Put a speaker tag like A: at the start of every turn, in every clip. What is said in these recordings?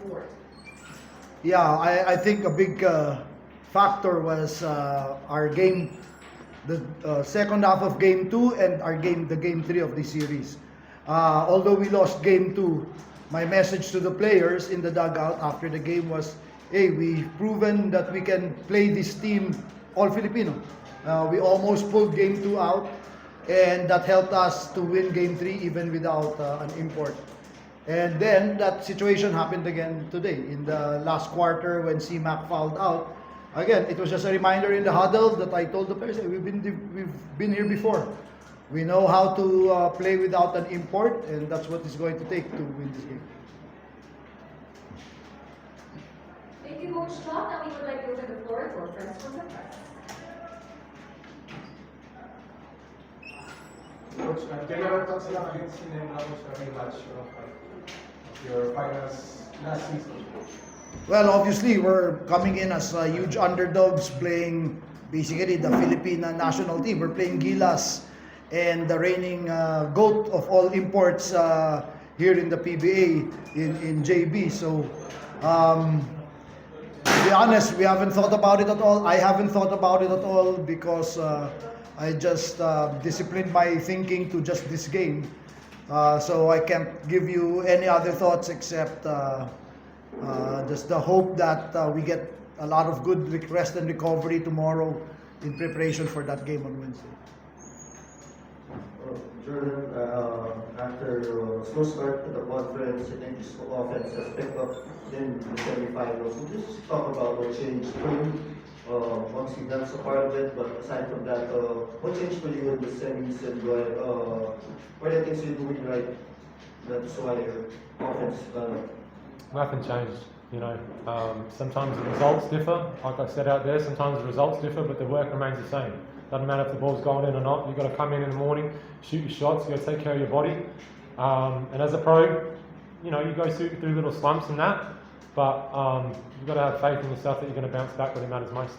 A: sport?
B: Yeah, I think a big factor was our game, the second half of game 2 and the game 3 of the series. Although we lost game 2, my message to the players in the dugout after the game was, hey, we've proven that we can play this team all Filipino. We almost pulled game 2 out, and that helped us to win game 3 even without an import. And then that situation happened again today in the last quarter when CMAC fouled out. Again, it was just a reminder in the huddle that I told the players, hey, we've been here before. We know how to play without an import, and that's what it's going to take to win this game.
A: Thank you, Coach John. Now we would like to open the floor for friends from the press.
C: Coach, general thoughts lang against Sinema sa rematch of your finals last season.
B: Well, obviously, we're coming in as huge underdogs playing basically the Filipino national team. We're playing Gilas and the reigning GOAT of all imports here in the PBA in JB. So, to be honest, we haven't thought about it at all. I haven't thought about it at all because I just disciplined my thinking to just this game. So I can't give you any other thoughts except just the hope that we get a lot of good rest and recovery tomorrow in preparation for that game on Wednesday.
D: Jordan, after slow start to the conference, I think this offense has picked up in the semifinals. Would you just talk about what changed for you? Obviously, that's a part of it, but aside from that, what changed for you in the semis and what are the things you're doing right? That's why your offense is better.
E: Nothing changed. You know, sometimes the results differ. Like I said out there, sometimes the results differ, but the work remains the same. Doesn't matter if the ball's going in or not. You've got to come in the morning, shoot your shots. You've got to take care of your body. And as a pro, you know, you go through little slumps and that, but you've got to have faith in yourself that you're going to bounce back when it matters most.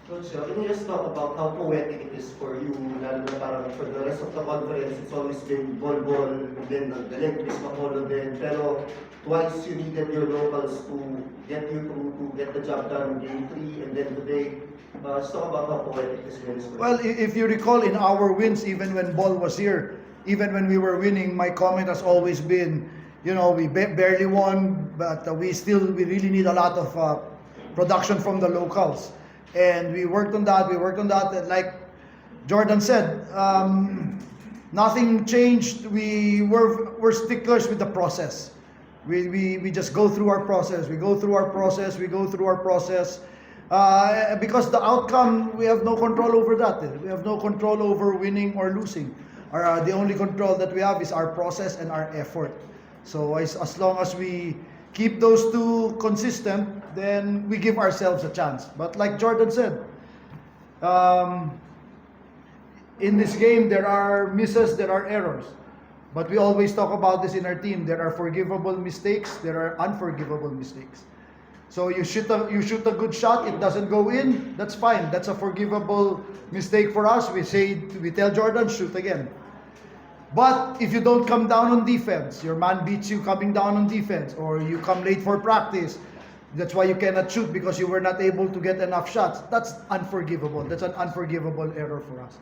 D: Coach, can you just talk about how poetic it is for you, lalo na parang for the rest of the conference, it's always been ball, and then the leg is Bacolod din, pero twice you needed your locals to get you to get the job done in game 3, and then today, just talk about how poetic this game is for you.
B: Well, if you recall in our wins, even when Ball was here, even when we were winning, my comment has always been, you know, we barely won, but we really need a lot of production from the locals. And we worked on that, and like Jordan said, nothing changed. We're sticklers with the process. We just go through our process. Because the outcome, we have no control over that. We have no control over winning or losing. The only control that we have is our process and our effort. So as long as we keep those two consistent, then we give ourselves a chance. But like Jordan said, in this game, there are misses, there are errors. But we always talk about this in our team. There are forgivable mistakes, there are unforgivable mistakes. So you shoot a good shot, it doesn't go in, that's fine. That's a forgivable mistake for us. We tell Jordan, shoot again. But if you don't come down on defense, your man beats you coming down on defense, or you come late for practice, that's why you cannot shoot because you were not able to get enough shots. That's unforgivable. That's an unforgivable error for us.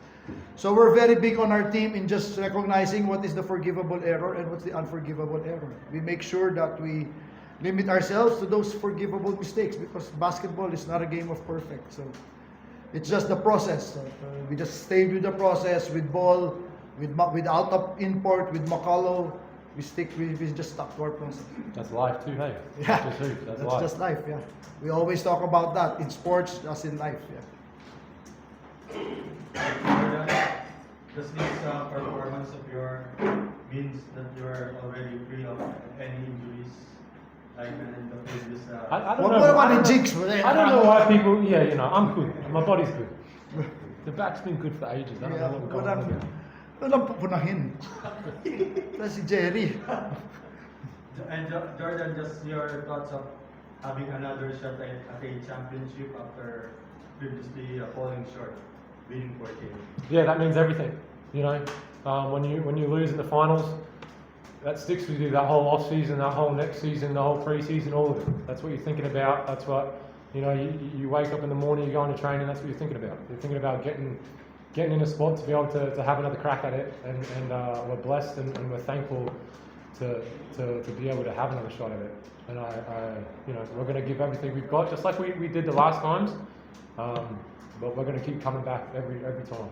B: So we're very big on our team in just recognizing what is the forgivable error and what's the unforgivable error. We make sure that we limit ourselves to those forgivable mistakes because basketball is not a game of perfect. So it's just the process. So, we just stay with the process, with Ball, without the import, with McCullough. We just stuck to our process.
E: That's life too, hey?
B: Yeah,
E: Just hoops,
B: that's
E: life.
B: just life, yeah. We always talk about that in sports as in life, yeah.
F: Jordan, does this performance of your means that you are already free of any injuries like in the previous?
E: I don't
B: What
E: know.
B: about
E: I
B: the
E: don't know-
B: jigs?
E: I don't know why people. Yeah, you know, I'm good. My body's good. The back's been good for ages. I don't know what we're going on with.
B: Walang pupunahin. That's si Jerry.
F: And Jordan, just your thoughts of having another shot at a championship after previously falling short, winning 14.
E: Yeah, that means everything. You know, when you lose in the finals, that sticks with you that whole off season, that whole next season, the whole pre-season, all of it. That's what you're thinking about. That's what, you know, you wake up in the morning, you go into training, that's what you're thinking about. You're thinking about getting in a spot to be able to have another crack at it, and we're blessed and we're thankful to be able to have another shot at it. And I you know, we're going to give everything we've got, just like we did the last times, but we're going to keep coming back every time.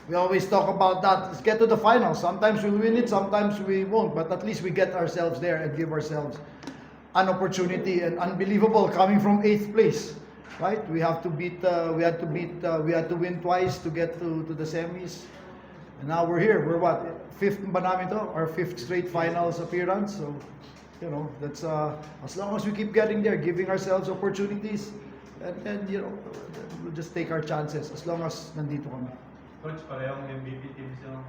B: We always talk about that. Let's get to the finals. Sometimes we'll win it, sometimes we won't. But at least we get ourselves there and give ourselves an opportunity. And unbelievable coming from 8th place, right? We had to win twice to get to the semis. And now we're here. We're what? 5th ba namin to? Our 5th straight finals appearance. So, you know, that's as long as we keep getting there, giving ourselves opportunities, and you know, we'll just take our chances as long as nandito kami.
F: Coach, parehong MVP teams yung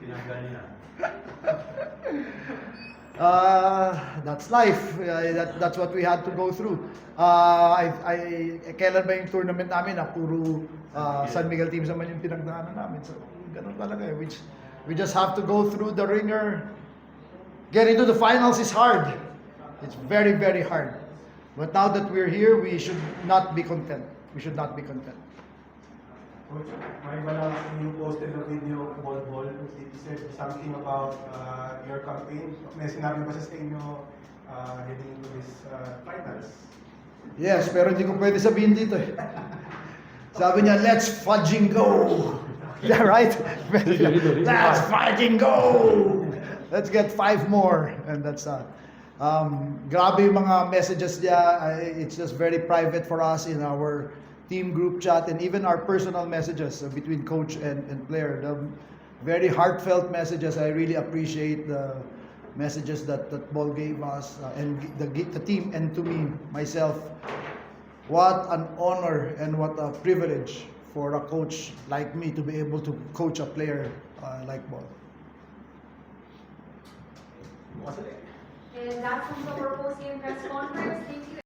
F: tinanggal niya.
B: That's life. That's what we had to go through. Kailan ba yung tournament namin na puro San Miguel teams naman yung pinagdaanan namin. So, ganun talaga eh. We just have to go through the ringer. Getting to the finals is hard. It's very, very hard. But now that we're here, we should not be content. We should not be content.
C: Coach, may iba lang yung posted na video ball. He said something about your campaign. May sinabi ba sa inyo heading into this finals?
B: Yes, pero hindi ko pwede sabihin dito eh. Sabi niya, let's fudging go. Yeah, right? Let's fudging go. Let's get 5 more. And that's grabe yung mga messages niya. It's just very private for us in our team group chat and even our personal messages between coach and player. The very heartfelt messages. I really appreciate the messages that Ball gave us and the team and to me, myself. What an honor and what a privilege for a coach like me to be able to coach a player like Ball.
A: And that comes our post-game press conference. Thank you.